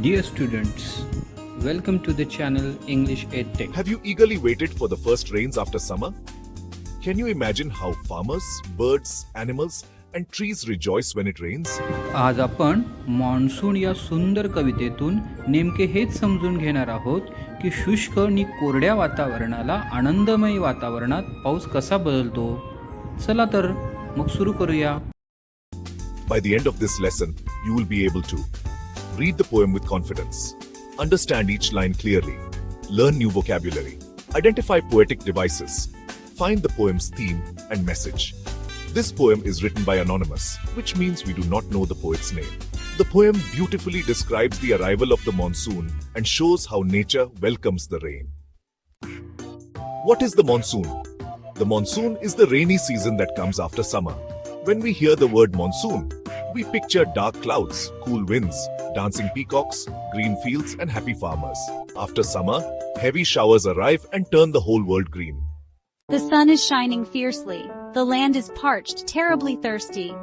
Dear students, welcome to the channel English EdTech. Have you eagerly waited for the first rains after summer? Can you imagine how farmers, birds, animals, and trees rejoice when it rains? आज आपण monsoon या सुंदर कवितेतून नेमके हेच समजून घेणार आहोत की शुष्क आणि कोरड्या वातावरणाला आनंदमय वातावरणात पाऊस कसा बदलतो. चला तर मग सुरू करूया. By the end of this lesson, you will be able to read the poem with confidence, understand each line clearly, learn new vocabulary, identify poetic devices, find the poem's theme and message. This poem is written by Anonymous, which means we do not know the poet's name. The poem beautifully describes the arrival of the monsoon and shows how nature welcomes the rain. What is the monsoon? The monsoon is the rainy season that comes after summer. When we hear the word monsoon, we picture dark clouds, cool winds, dancing peacocks, green fields, and happy farmers. After summer, heavy showers arrive and turn the whole world green. The sun is shining fiercely. The land is parched, terribly thirsty.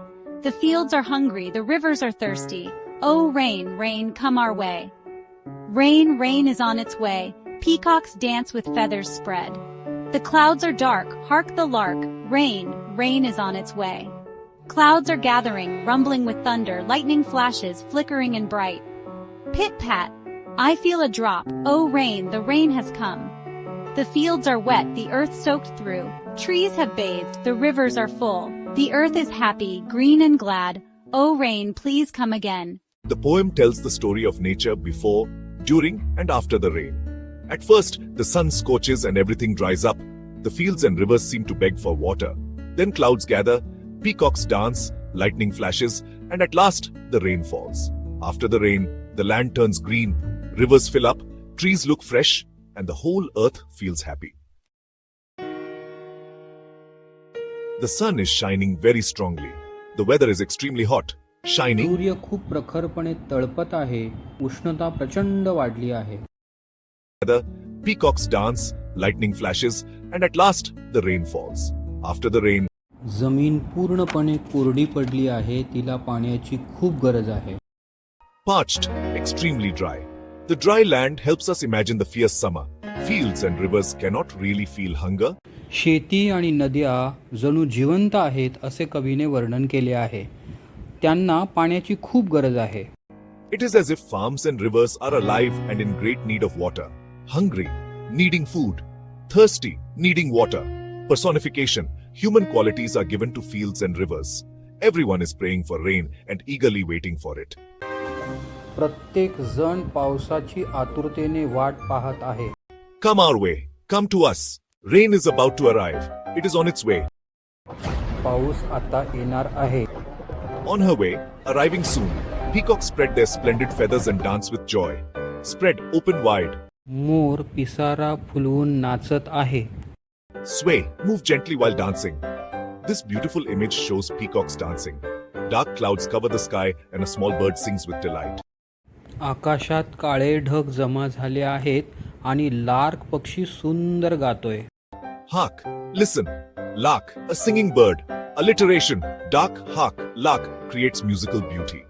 The fields are hungry, the rivers are thirsty. Oh, rain, rain, come our way. Rain, rain is on its way. Peacocks dance with feathers spread. The clouds are dark, hark the lark. Rain, rain is on its way. Clouds are gathering, rumbling with thunder, lightning flashes, flickering and bright. Pit-pat, I feel a drop. Oh, rain, the rain has come. The fields are wet, the earth soaked through. Trees have bathed, the rivers are full. The earth is happy, green and glad. Oh, rain, please come again. The poem tells the story of nature before, during, and after the rain. At first, the sun scorches and everything dries up. The fields and rivers seem to beg for water. Then clouds gather, peacocks dance, lightning flashes, and at last, the rain falls. After the rain, the land turns green, rivers fill up, trees look fresh, and the whole earth feels happy. The sun is shining very strongly. The weather is extremely hot, shining. सूर्य खूप प्रखरपणे तळपत आहे. उष्णता प्रचंड वाढली आहे. Peacocks dance, lightning flashes, and at last, the rain falls. After the rain, जमीन पूर्णपणे कोरडी पडली आहे. तिला पाण्याची खूप गरज आहे. parched, extremely dry. The dry land helps us imagine the fierce summer. Fields and rivers cannot really feel hunger. शेती आणि नद्या जणू जिवंत आहेत असे कवीने वर्णन केले आहे. त्यांना पाण्याची खूप गरज आहे. It is as if farms and rivers are alive and in great need of water. Hungry, needing food. Thirsty, needing water. Personification, human qualities are given to fields and rivers. Everyone is praying for rain and eagerly waiting for it. प्रत्येक जण पावसाची आतुरतेने वाट पाहत आहे. Come our way, come to us. Rain is about to arrive. It is on its way. पाऊस आता येणार आहे. On her way, arriving soon, peacocks spread their splendid feathers and dance with joy. Spread open wide. मोर पिसारा फुलवून नाचत आहे. Sway, move gently while dancing. This beautiful image shows peacocks dancing. Dark clouds cover the sky and a small bird sings with delight. आकाशात काळे ढग जमा झाले आहेत आणि lark पक्षी सुंदर गातोय. Hark, listen. Lark, a singing bird. Alliteration, dark, hark, lark creates musical beauty.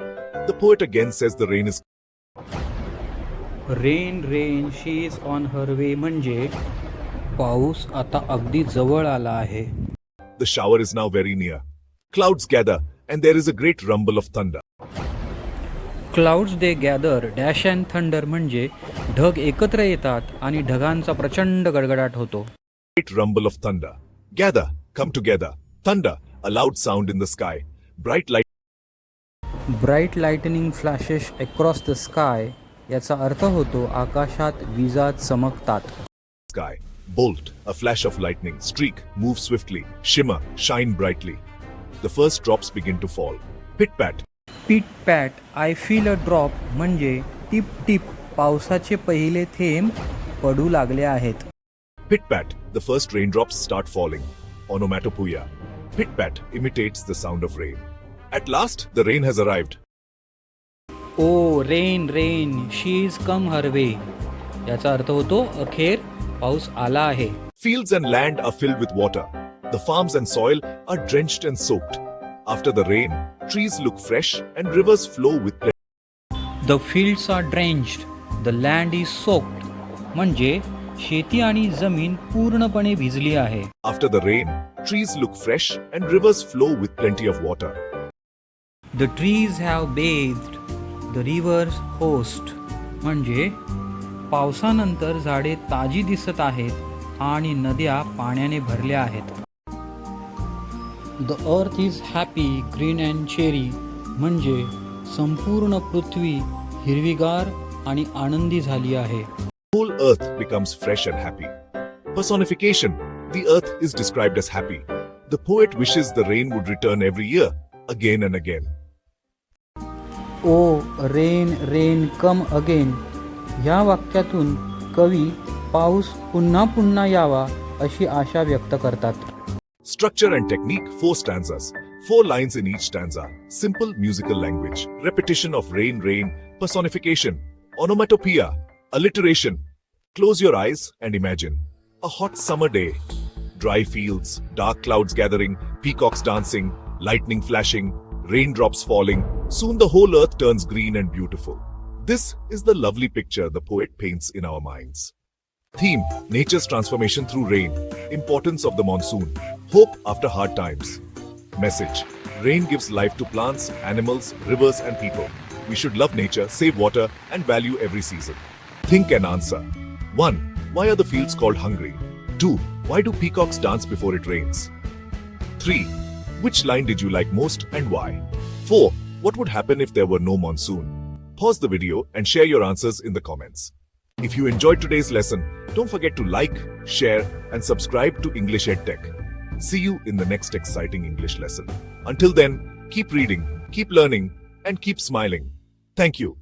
The poet again says the rain is. Rain rain she is on her way म्हणजे पाऊस आता अगदी जवळ आला आहे. The shower is now very near. Clouds gather and there is a great rumble of thunder. Clouds they gather dash and thunder म्हणजे ढग एकत्र येतात आणि ढगांचा प्रचंड गडगडाट होतो. Great rumble of thunder. Gather, come together. Thunder, a loud sound in the sky. Bright lightning flashes across the sky याचा अर्थ होतो आकाशात विजा चमकतात. Sky. Bolt, a flash of lightning. Streak, move swiftly. Shimmer, shine brightly. The first drops begin to fall. Pit-pat. Pit pat I feel a drop म्हणजे टिप टिप पावसाचे पहिले थेंब पडू लागले आहेत. Pit-pat, the first raindrops start falling. Onomatopoeia. Pit-pat imitates the sound of rain. At last, the rain has arrived. O rain rain she is come her way याचा अर्थ होतो अखेर पाऊस आला आहे. Fields and land are filled with water. The farms and soil are drenched and soaked. After the rain, trees look fresh and rivers flow with pleasure. The fields are drenched, the land is soaked. म्हणजे शेती आणि जमीन पूर्णपणे भिजली आहे. After the rain, trees look fresh and rivers flow with plenty of water. The trees have bathed, the rivers host. म्हणजे पावसानंतर झाडे ताजी दिसत आहेत आणि नद्या पाण्याने भरल्या आहेत. The earth is happy, green and cherry. म्हणजे संपूर्ण पृथ्वी हिरवीगार आणि आनंदी झाली आहे. Whole earth becomes fresh and happy. Personification. The earth is described as happy. The poet wishes the rain would return every year, again and again. O rain rain come again. या वाक्यातून कवी पाऊस पुन्हा पुन्हा यावा अशी आशा व्यक्त करतात. Structure and technique, 4 stanzas. 4 lines in each stanza. Simple musical language. Repetition of rain, rain. Personification. Onomatopoeia. Alliteration. Close your eyes and imagine. A hot summer day. Dry fields, dark clouds gathering, peacocks dancing, lightning flashing, raindrops falling. Soon the whole earth turns green and beautiful. This is the lovely picture the poet paints in our minds. Theme: nature's transformation through rain. Importance of the monsoon. Hope after hard times. Message: rain gives life to plants, animals, rivers, and people. We should love nature, save water, and value every season. Think and answer. 1. Why are the fields called hungry? 2. Why do peacocks dance before it rains? 3. Which line did you like most and why? 4. What would happen if there were no monsoon? Pause the video and share your answers in the comments. If you enjoyed today's lesson, don't forget to like, share, and subscribe to English EdTech. See you in the next exciting English lesson. Until then, keep reading, keep learning, and keep smiling. Thank you.